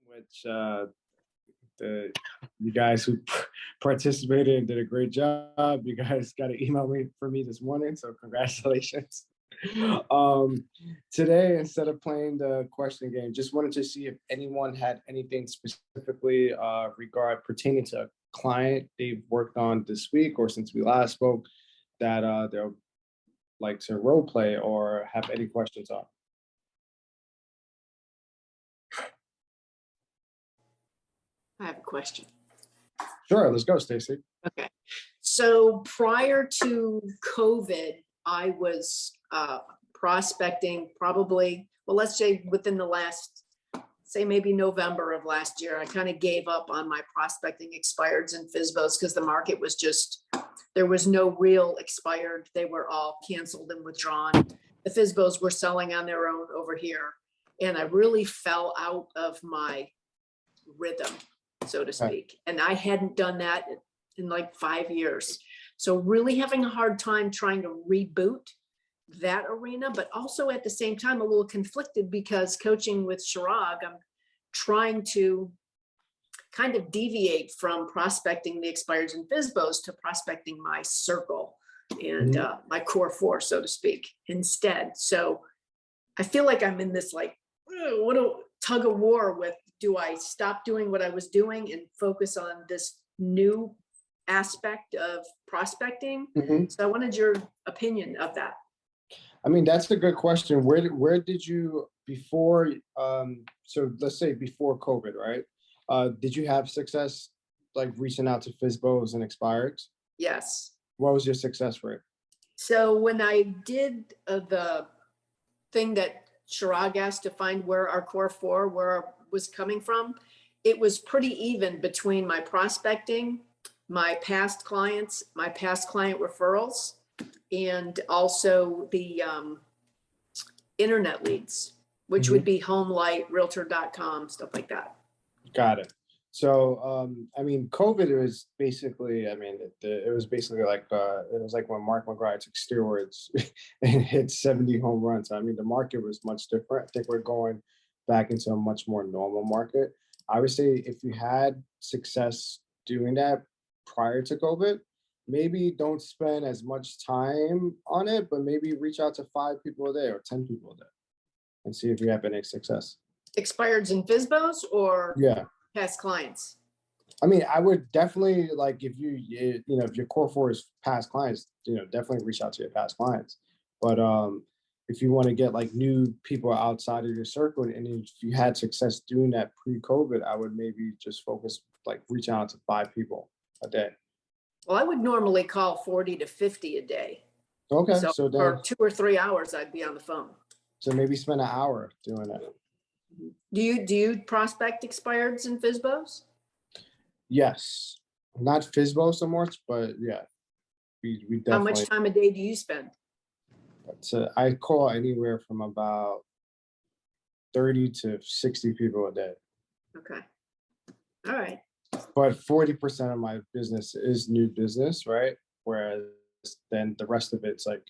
which you guys who participated did a great job. You guys got an email for me this morning, so congratulations. Today, instead of playing the question game, just wanted to see if anyone had anything specifically pertaining to a client they've worked on this week or since we last spoke that they'll like to role play or have any questions on. I have a question. Sure, let's go, Stacy. Okay. So prior to COVID, I was prospecting probably, well, let's say within the last, say maybe November of last year, I kind of gave up on my prospecting expireds and FSBOs because the market was just, there was no real expired. They were all canceled and withdrawn. The FSBOs were selling on their own over here. And I really fell out of my rhythm, so to speak. And I hadn't done that in like 5 years. So really having a hard time trying to reboot that arena, but also at the same time, a little conflicted because coaching with Chirag, I'm trying to kind of deviate from prospecting the expireds and FSBOs to prospecting my circle and my core four, so to speak, instead. So I feel like I'm in this like, what a tug of war with, do I stop doing what I was doing and focus on this new aspect of prospecting? So I wanted your opinion of that. I mean, that's a good question. Where did you, before, so let's say before COVID, right? Did you have success like reaching out to FSBOs and expireds? Yes. What was your success rate? So when I did the thing that Chirag asked to find where our core four, was coming from, it was pretty even between my prospecting, my past clients, my past client referrals, and also the internet leads, which would be HomeLight, Realtor.com, stuff like that. Got it. So, I mean, COVID was basically, I mean, it was basically like, it was like when Mark McGrath took steroids and hit 70 home runs. I mean, the market was much different. I think we're going back into a much more normal market. I would say if you had success doing that prior to COVID, maybe don't spend as much time on it, but maybe reach out to 5 people a day or 10 people a day and see if you have any success. Expireds and FSBOs or past clients? I mean, I would definitely, like, if if your core four is past clients, definitely reach out to your past clients. But if you want to get like new people outside of your circle, and if you had success doing that pre-COVID, I would maybe just focus, like reaching out to 5 people a day. Well, I would normally call 40 to 50 a day. Okay. So for 2 or 3 hours, I'd be on the phone. So maybe spend an hour doing it. Do you prospect expireds and FSBOs? Yes. Not FSBO so much, but yeah. We definitely. How much time a day do you spend? I call anywhere from about 30 to 60 people a day. Okay. All right. But 40% of my business is new business, right? Whereas then the rest of it's like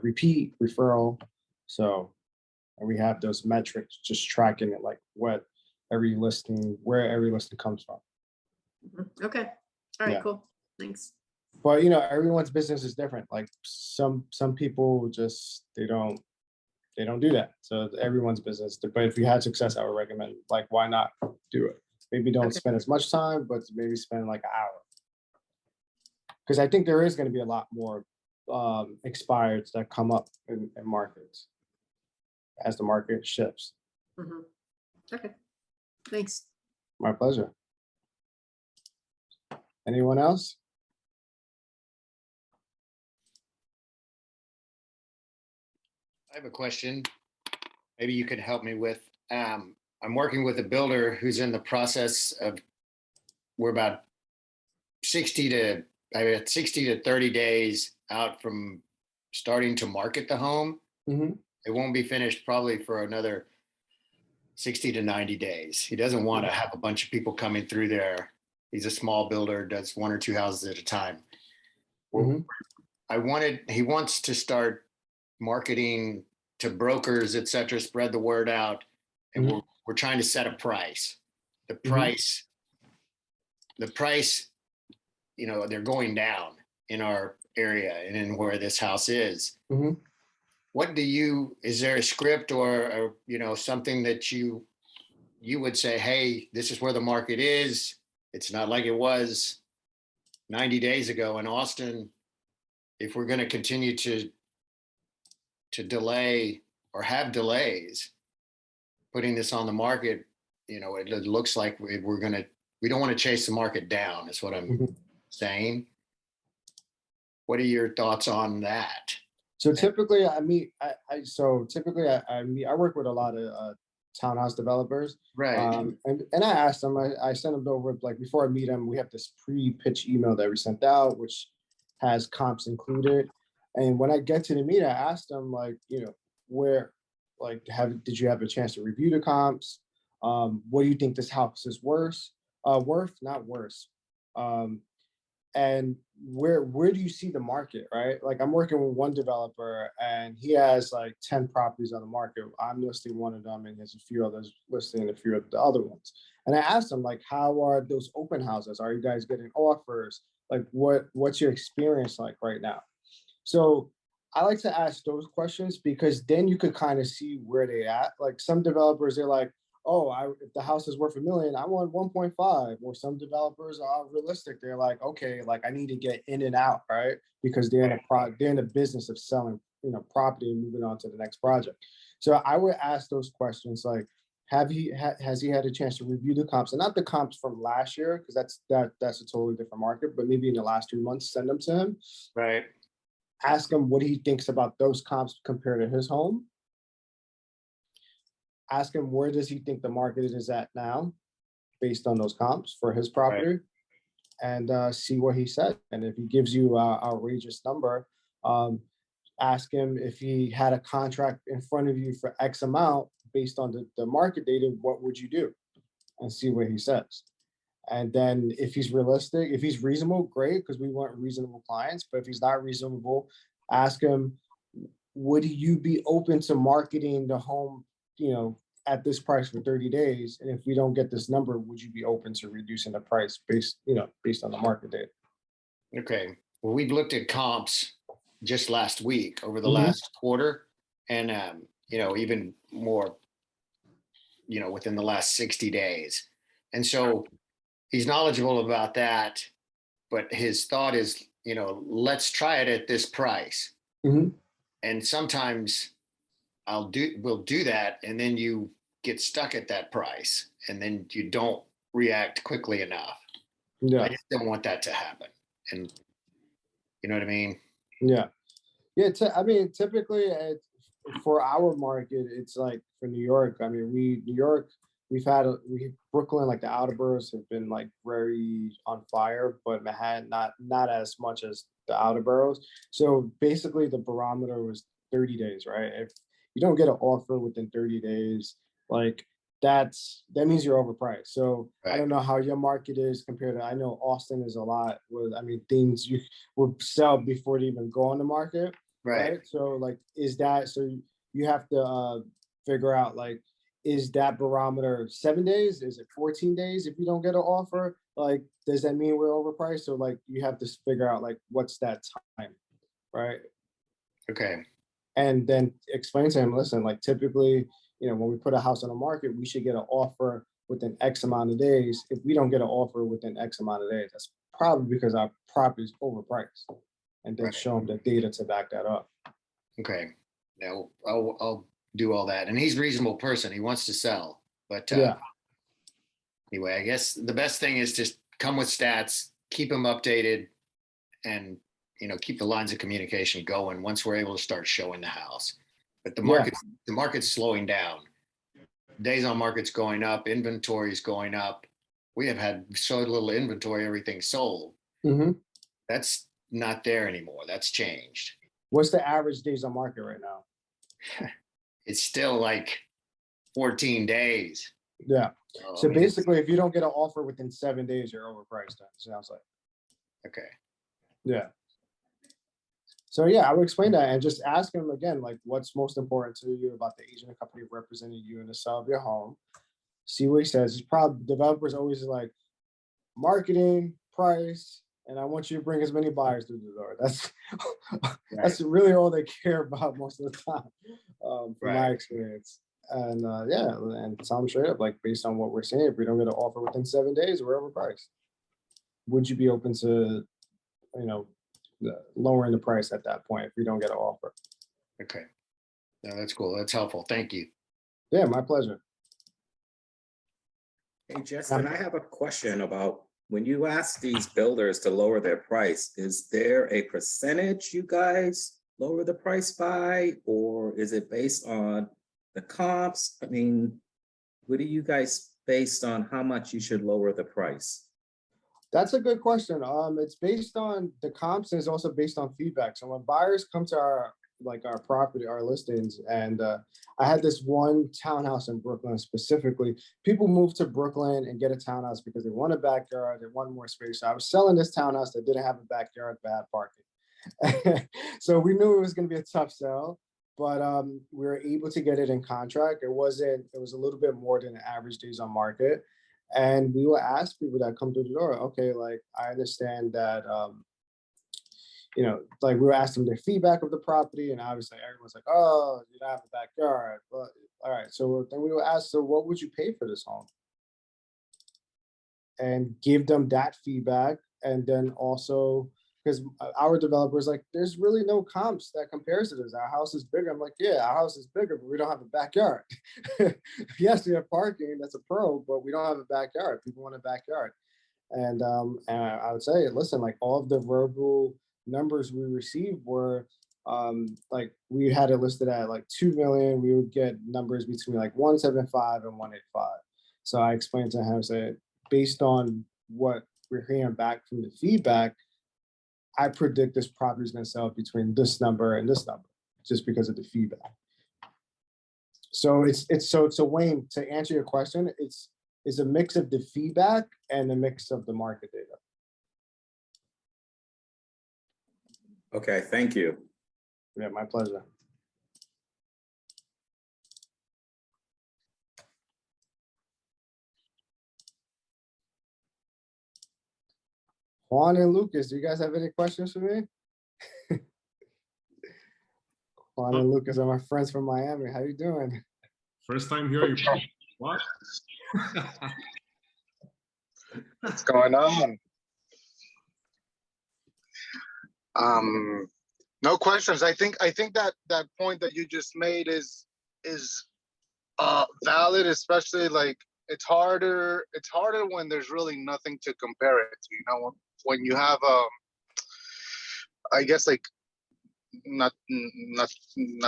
repeat, referral. So, and we have those metrics just tracking it, like where every listing comes from. Okay. All right, cool. Thanks. But everyone's business is different. Like some people just they don't do that. So everyone's business. But if you had success, I would recommend, like, why not do it? Maybe don't spend as much time, but maybe spend like an hour. Because I think there is going to be a lot more expireds that come up in markets as the market shifts. Okay. Thanks. My pleasure. Anyone else? I have a question. Maybe you could help me with. I'm working with a builder who's in the process of, we're about 60 to 30 days out from starting to market the home. It won't be finished probably for another 60 to 90 days. He doesn't want to have a bunch of people coming through there. He's a small builder, does 1 or 2 houses at a time. He wants to start marketing to brokers, et cetera, spread the word out. And we're trying to set a price. the price, they're going down in our area and in where this house is. Mhm. Is there a script or something that you would say, hey, this is where the market is. It's not like it was 90 days ago in Austin. If we're going to continue to delay or have delays putting this on the market, it looks like we don't want to chase the market down, is what I'm Mhm. saying. What are your thoughts on that? So typically, I work with a lot of townhouse developers. Right. And I asked them, I sent them over, like before I meet them, we have this pre-pitch email that we sent out, which has comps included. And when I get to the meet, I asked them, like, where, like, did you have a chance to review the comps? What do you think this house is worth, not worse. And where do you see the market, right? Like, I'm working with one developer and he has like 10 properties on the market. I'm listing one of them and there's a few others listing a few of the other ones. And I asked him, like, how are those open houses? Are you guys getting offers? Like, what's your experience like right now? So I like to ask those questions because then you could kind of see where they at. Like, some developers, they're like, oh, if the house is worth $1 million, I want 1.5. Or some developers are realistic. They're like, okay, like, I need to get in and out, right? Because they're in the business of selling, property and moving on to the next project. So I would ask those questions like, has he had a chance to review the comps, and not the comps from last year, because that's a totally different market, but maybe in the last 2 months, send them to him. Right. Ask him what he thinks about those comps compared to his home. Ask him, where does he think the market is at now based on those comps for his property, and see what he said. And if he gives you an outrageous number, ask him if he had a contract in front of you for X amount based on the market data, what would you do? And see what he says. And then if he's realistic, if he's reasonable, great, because we want reasonable clients. But if he's not reasonable, ask him, would you be open to marketing the home, at this price for 30 days? And if we don't get this number, would you be open to reducing the price based on the market data? Okay. Well, we've looked at comps just last week over the Mhm. last quarter, and even more, within the last 60 days. And so he's knowledgeable about that, but his thought is, let's try it at this price. Mhm. And sometimes we'll do that, and then you get stuck at that price, and then you don't react quickly enough. I Yeah. just don't want that to happen. And you know what I mean? Yeah. Yeah. Typically, for our market, it's like for New York. I mean, New York, Brooklyn, like the outer boroughs have been like very on fire, but Manhattan not as much as the outer boroughs. So basically, the barometer was 30 days, right? If you don't get an offer within 30 days, like, that means you're overpriced. So I Right. don't know how your market is compared to. I know Austin is a lot with. I mean, things you would sell before they even go on the market. Right. So, like, is that so? You have to figure out, like, is that barometer 7 days? Is it 14 days if you don't get an offer? Like, does that mean we're overpriced? So, like, you have to figure out, like, what's that time, right? Okay. And then explain to him, listen, like, typically, when we put a house on the market, we should get an offer within X amount of days. If we don't get an offer within X amount of days, that's probably because our property is overpriced. And then Right. show him the data to back that up. Okay. Now I'll do all that. And he's a reasonable person. He wants to sell. But Yeah. anyway, I guess the best thing is just come with stats, keep them updated, and keep the lines of communication going once we're able to start showing the house. But the market's slowing down. Days on market's going up, inventory's going up. We have had so little inventory, everything's sold. Mm-hmm. That's not there anymore. That's changed. What's the average days on market right now? It's still like 14 days. Yeah. So basically, if you don't get an offer within 7 days, you're overpriced. Then it sounds like. Okay. Yeah. So yeah, I would explain that and just ask him again, like, what's most important to you about the agent and company representing you in the sale of your home. see what he says. He's probably developers always like marketing, price, and I want you to bring as many buyers through the door. That's that's really all they care about most of the time, from my experience. And yeah, and tell them straight up, like based on what we're seeing, if we don't get an offer within 7 days, we're overpriced. Would you be open to, you know, lowering the price at that point if we don't get an offer? Okay. No, that's cool. That's helpful. Thank you. Yeah, my pleasure. Hey, Justin, I have a question about when you ask these builders to lower their price, is there a percentage you guys lower the price by, or is it based on the comps? I mean, what are you guys based on how much you should lower the price? That's a good question. It's based on the comps and it's also based on feedback. So when buyers come to our property, our listings, and I had this one townhouse in Brooklyn specifically. People move to Brooklyn and get a townhouse because they want a backyard, they want more space. So I was selling this townhouse that didn't have a backyard, bad parking. So we knew it was going to be a tough sell, but we were able to get it in contract. It was a little bit more than the average days on market. And we will ask people that come through the door, okay, like I understand that, you know, like we were asking their feedback of the property, and obviously everyone's like, oh, you don't have a backyard. But all right, so then we will ask, so what would you pay for this home? And give them that feedback. And then also, because our developers like, there's really no comps that compares to this. Our house is bigger. I'm like, yeah, our house is bigger, but we don't have a backyard. Yes, we have parking, that's a pro, but we don't have a backyard. People want a backyard. And I would say, listen, like all of the verbal numbers we received were like we had it listed at like 2 million. We would get numbers between like 175 and 185. So I explained to him, said, based on what we're hearing back from the feedback, I predict this property is going to sell between this number and this number, just because of the feedback. So so Wayne, to answer your question, it's a mix of the feedback and a mix of the market data. Okay, thank you. Yeah, my pleasure. Juan and Lucas, do you guys have any questions for me? Juan and Lucas are my friends from Miami. How you doing? First time hearing from what? What's going on? No questions. I think that point that you just made is valid, especially like it's harder when there's really nothing to compare it to. You know, when you have I guess like not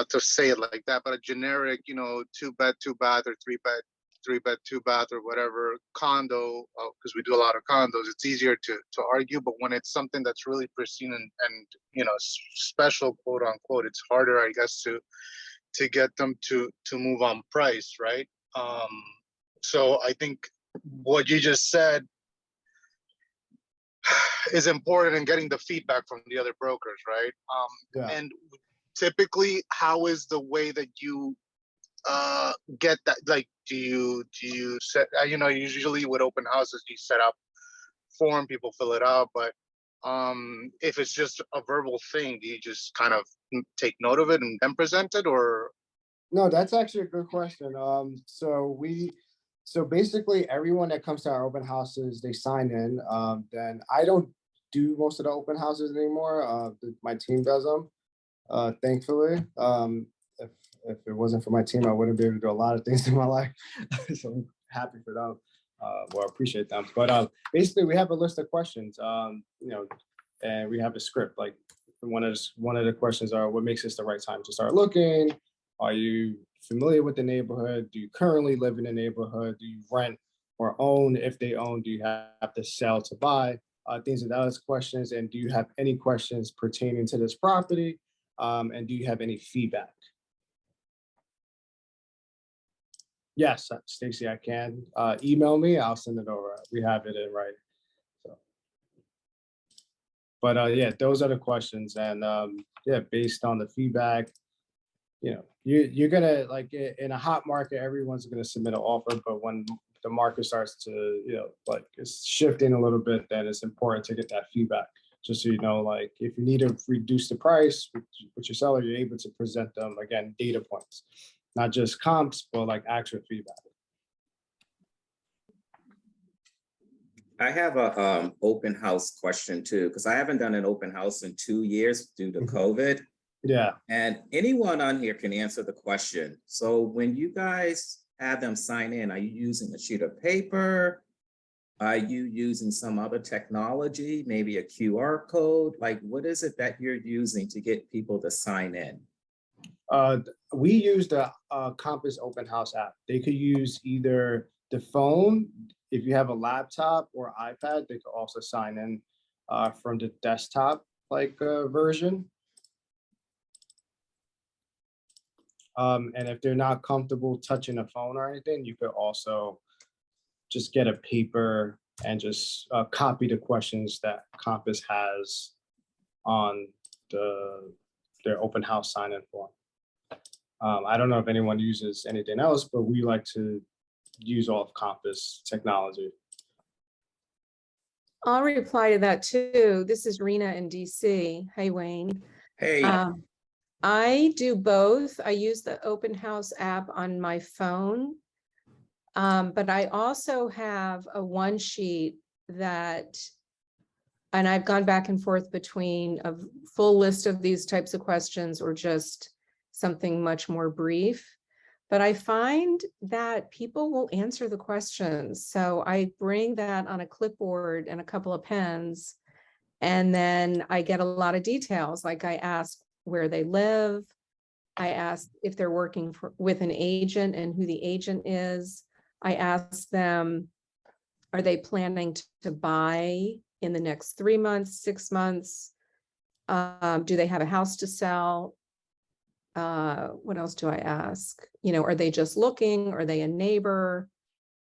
to say it like that, but a generic, you know, 2-bed, 2-bath or 3-bed, 2-bath or whatever condo, because we do a lot of condos, it's easier to argue. But when it's something that's really pristine and you know, special, quote unquote, it's harder, I guess, to get them to move on price, right? So I think what you just said is important in getting the feedback from the other brokers, right? Yeah. And typically, how is the way that you get that? Like, do you set, you know, usually with open houses, you set up form, people fill it out, but if it's just a verbal thing, do you just kind of take note of it and then present it, or? No, that's actually a good question. So basically everyone that comes to our open houses, they sign in. Then I don't do most of the open houses anymore. My team does them, thankfully. If it wasn't for my team, I wouldn't be able to do a lot of things in my life. So I'm happy for them. Well, I appreciate them. But basically we have a list of questions, you know, and we have a script. Like one of the questions are, what makes this the right time to start looking? Are you familiar with the neighborhood? Do you currently live in the neighborhood? Do you rent or own? If they own, do you have to sell to buy? Things of those questions. And do you have any questions pertaining to this property? And do you have any feedback? Yes, Stacy, I can. Email me, I'll send it over. We have it in writing. So, but yeah, those are the questions. And yeah, based on the feedback, you know, you're gonna, like in a hot market, everyone's gonna submit an offer, but when the market starts to, like it's shifting a little bit, then it's important to get that feedback. Just so you know, like if you need to reduce the price with your seller, you're able to present them, again, data points, not just comps, but like actual feedback. I have a open house question too, because I haven't done an open house in 2 years due to COVID. Yeah. And anyone on here can answer the question. So when you guys have them sign in, are you using a sheet of paper? Are you using some other technology, maybe a QR code? Like, what is it that you're using to get people to sign in? We use the Compass Open House app. They could use either the phone, if you have a laptop or iPad, they could also sign in from the desktop version. And if they're not comfortable touching a phone or anything, you could also just get a paper and just copy the questions that Compass has on their open house sign-in form. I don't know if anyone uses anything else, but we like to use all of Compass technology. I'll reply to that too. This is Rena in DC. Hey, Wayne. Hey, I do both. I use the Open House app on my phone, but I also have a one sheet that, and I've gone back and forth between a full list of these types of questions or just something much more brief. But I find that people will answer the questions. So I bring that on a clipboard and a couple of pens, and then I get a lot of details. Like I ask where they live. I ask if they're working with an agent and who the agent is. I ask them, are they planning to buy in the next 3 months, 6 months? Do they have a house to sell? What else do I ask? Are they just looking? Are they a neighbor?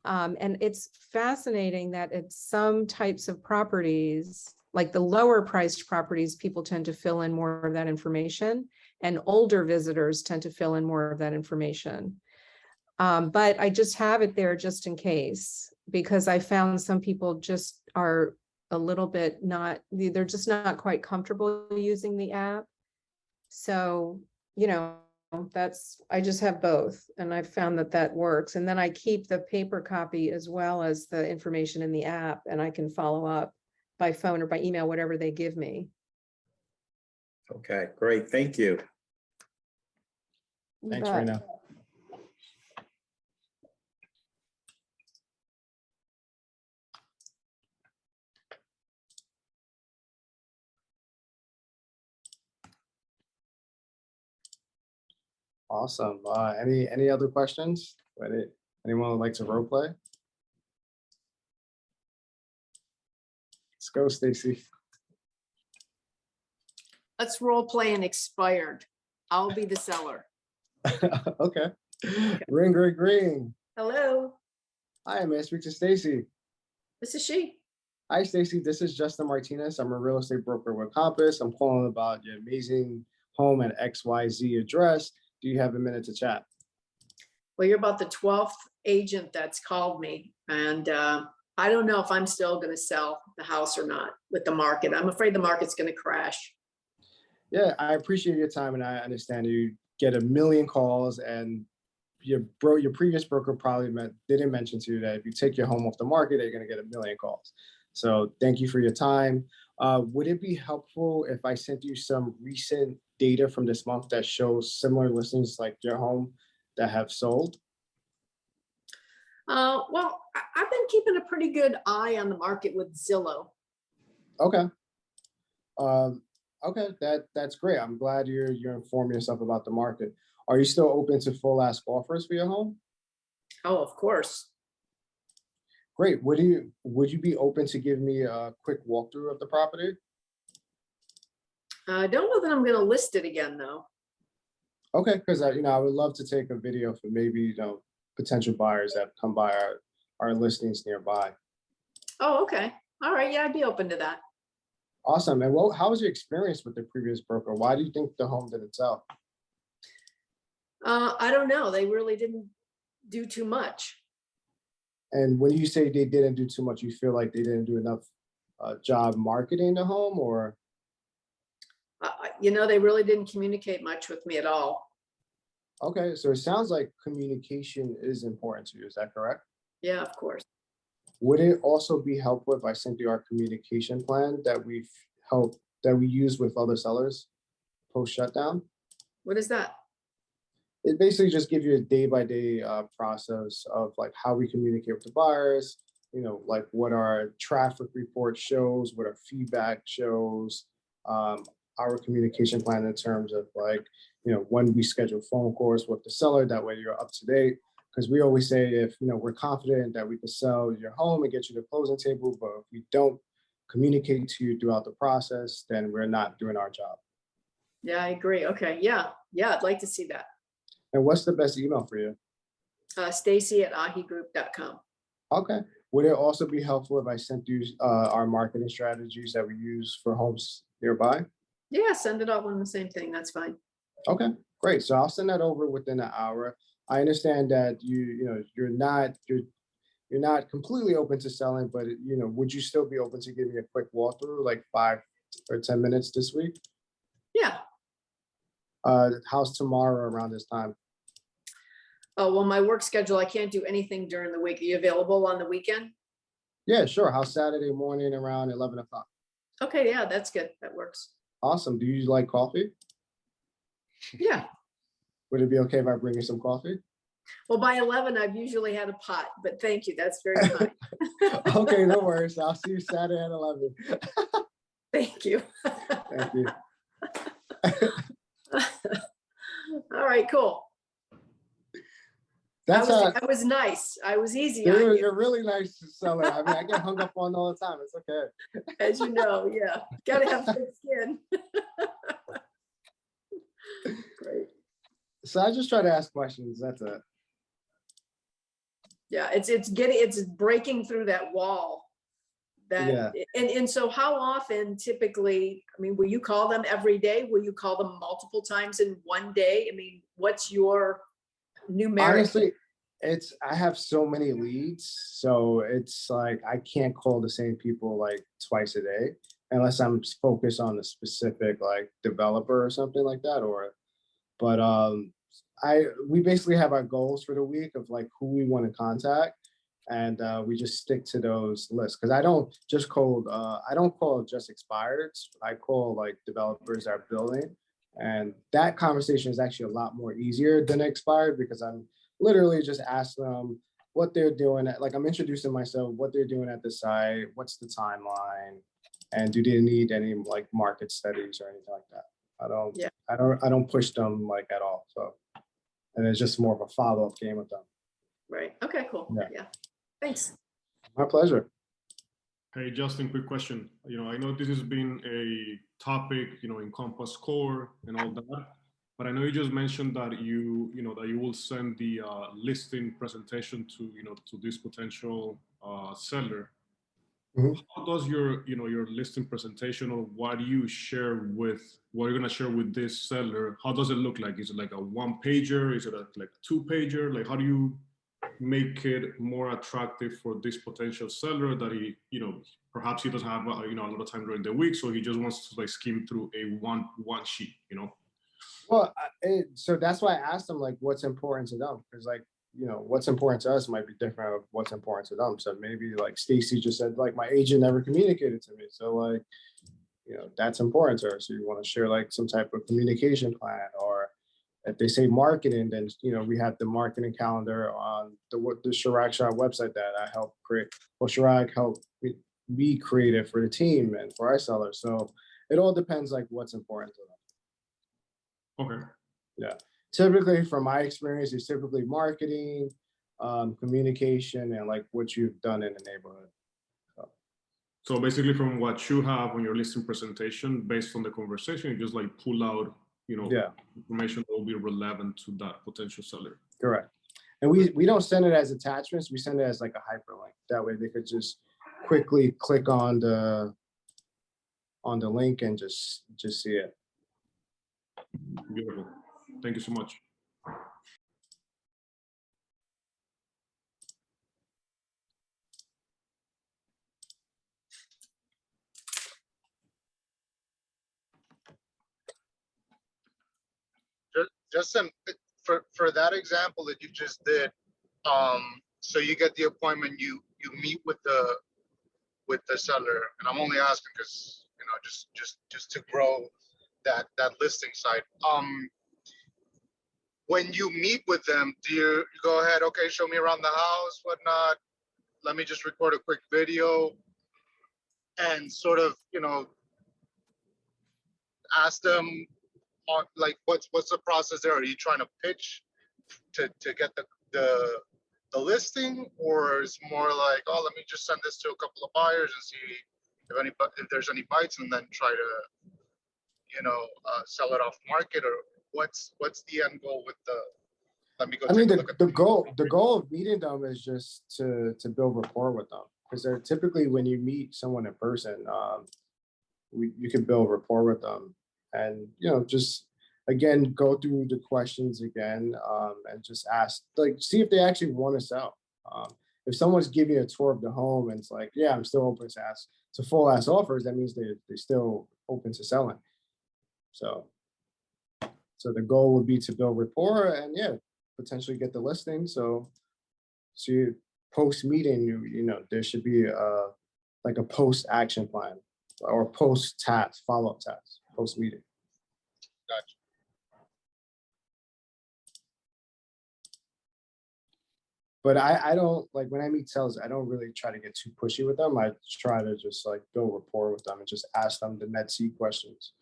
And it's fascinating that it's some types of properties, like the lower priced properties, people tend to fill in more of that information, and older visitors tend to fill in more of that information. But I just have it there just in case, because I found some people just are a little bit they're just not quite comfortable using the app. So, I just have both, and I've found that works. And then I keep the paper copy as well as the information in the app, and I can follow up by phone or by email, whatever they give me. okay, great. Thank you. Thanks, But Rena. Awesome. Any other questions? Anyone would like to role play? Let's go, Stacy. Let's role play an expired. I'll be the seller. Okay. Ring, ring, ring. Hello, Hi, may I speak to Stacy? this is she. Hi, Stacy. This is Justin Martinez. I'm a real estate broker with Compass. I'm calling about your amazing home at XYZ address. Do you have a minute to chat? Well, you're about the 12th agent that's called me, and I don't know if I'm still going to sell the house or not with the market. I'm afraid the market's going to crash. Yeah, I appreciate your time, and I understand you get a million calls, and your previous broker probably didn't mention to you that if you take your home off the market, you're going to get a million calls. So thank you for your time. Would it be helpful if I sent you some recent data from this month that shows similar listings like your home that have sold? Well, I've been keeping a pretty good eye on the market with Zillow. Okay. Okay, that's great. I'm glad you're informing yourself about the market. Are you still open to full ask offers for your home? Oh, of course. Great. Would you be open to give me a quick walkthrough of the property? I don't know that I'm going to list it again, though. Okay, because I would love to take a video for maybe potential buyers that come by our listings nearby. Oh, okay. All right. Yeah, I'd be open to that. Awesome. And how was your experience with the previous broker? Why do you think the home didn't sell? I don't know. They really didn't do too much. And when you say they didn't do too much, you feel like they didn't do enough job marketing the home, or? They really didn't communicate much with me at all. Okay, so it sounds like communication is important to you. Is that correct? Yeah, of course. Would it also be helpful if I sent you our communication plan that we use with other sellers post shutdown? What is that? It basically just gives you a day-by-day process of like how we communicate with the buyers, like what our traffic report shows, what our feedback shows, our communication plan in terms of like, when we schedule phone calls with the seller, that way you're up to date. Because we always say if, we're confident that we can sell your home and get you the closing table, but if we don't communicate to you throughout the process, then we're not doing our job. Yeah, I agree. Okay. Yeah. I'd like to see that. And what's the best email for you? Stacy@ahigroup.com. Okay. Would it also be helpful if I sent you our marketing strategies that we use for homes nearby? Yeah, send it all on the same thing. That's fine. Okay, great. So I'll send that over within an hour. I understand that you're not completely open to selling, but would you still be open to give me a quick walkthrough, like 5 or 10 minutes this week? Yeah. How's tomorrow around this time? Oh, well, my work schedule, I can't do anything during the week. Are you available on the weekend? Yeah, sure. How's Saturday morning around 11 o'clock? Okay, yeah, that's good. That works. Awesome. Do you like coffee? Yeah. Would it be okay if I bring you some coffee? Well, by 11, I've usually had a pot, but thank you. That's very kind. Okay, no worries. I'll see you Saturday at 11. Thank you. Thank you. All right, cool. That's I was nice. I was easy on you. you're really nice seller. I mean, I get hung up on all the time. It's okay. As you know, yeah. Gotta have thick skin. Great. So I just try to ask questions. That's it. Yeah, it's breaking through that wall. Yeah. And so how often typically, I mean, will you call them every day? Will you call them multiple times in one day? I mean, what's your numeric? Honestly, I have so many leads, so it's like I can't call the same people like twice a day unless I'm focused on a specific like developer or something like that. But we basically have our goals for the week of like who we want to contact, and we just stick to those lists because I don't call just expireds. I call like developers that are building, and that conversation is actually a lot more easier than expired because I'm literally just asking them what they're doing like I'm introducing myself, what they're doing at the site, what's the timeline, and do they need any like market studies or anything like that. I don't push them like at all. So, and it's just more of a follow-up game with them. Right. Okay, cool. Yeah. Thanks. My pleasure. Hey, Justin, quick question. I know this has been a topic, in Compass Core and all that, but I know you just mentioned that that you will send the listing presentation to this potential seller. Mhm. How does your listing presentation, or what you're going to share with this seller, how does it look like? Is it like a 1-pager? Is it like 2-pager? Like, how do you make it more attractive for this potential seller that he, perhaps he doesn't have, a lot of time during the week, so he just wants to like skim through a one sheet, Well, so that's why I asked them like what's important to them, because like what's important to us might be different of what's important to them. So maybe like Stacy just said like my agent never communicated to me, so like that's important to her. So you want to share like some type of communication plan, or if they say marketing, then we have the marketing calendar on the Chirag Shah website that I helped create. Well, Chirag helped me create it for the team and for our sellers. So it all depends like what's important to them. Okay. Yeah. Typically, from my experience, it's typically marketing, communication, and like what you've done in the neighborhood. So basically, from what you have on your listing presentation, based on the conversation, you just like pull out, information that will be relevant to that potential seller. Correct. And we don't send it as attachments. We send it as like a hyperlink. That way they could just quickly click on the link and just see it. Beautiful. Thank you so much. Justin, for that example that you just did, so you get the appointment, you meet with the seller, and I'm only asking because just to grow that listing site. When you meet with them, do you go ahead? Okay, show me around the house, whatnot. Let me just record a quick video, and sort of ask them on like what's the process there? Are you trying to pitch to get the listing, or is more like, oh, let me just send this to a couple of buyers and see if there's any bites, and then try to sell it off market, or what's the end goal with the? Let me go. I mean, take a look at the goal of meeting them is just to build rapport with them, because they're typically, when you meet someone in person, you can build rapport with them, and just again go through the questions again, and just ask, like, see if they actually want to sell. If someone's giving a tour of the home and it's like, yeah, I'm still open to full ass offers, that means they're still open to selling. So the goal would be to build rapport and potentially get the listing. So you post meeting, there should be like a post action plan or post task, follow-up task, post meeting. Gotcha. But I don't, like, when I meet sellers, I don't really try to get too pushy with them. I try to just like build rapport with them and just ask them the net C questions.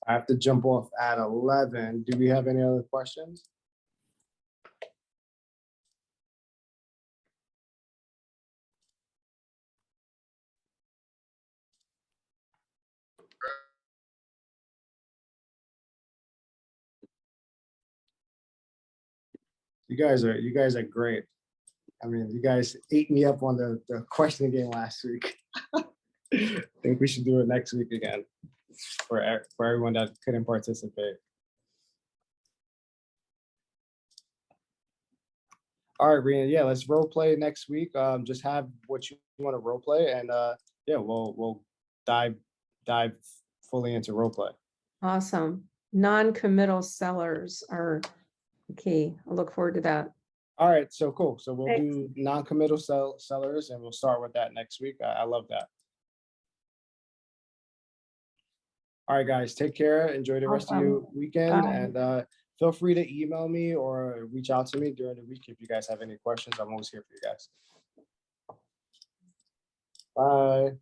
I have to jump off at 11. Do we have any other questions? You guys are great. I mean, you guys ate me up on the question game last week. I think we should do it next week again for everyone that couldn't participate. All right, Rena. Yeah, let's role play next week. Just have what you want to role play, and we'll dive fully into role play. Awesome. Non-committal sellers are the key. I look forward to that. All right, so cool. So we'll Thanks. do non-committal sellers, and we'll start with that next week. I love that. All right, guys, take care. Enjoy the rest of your Awesome. weekend, Bye. and feel free to email me or reach out to me during the week if you guys have any questions. I'm always here for you guys. Bye.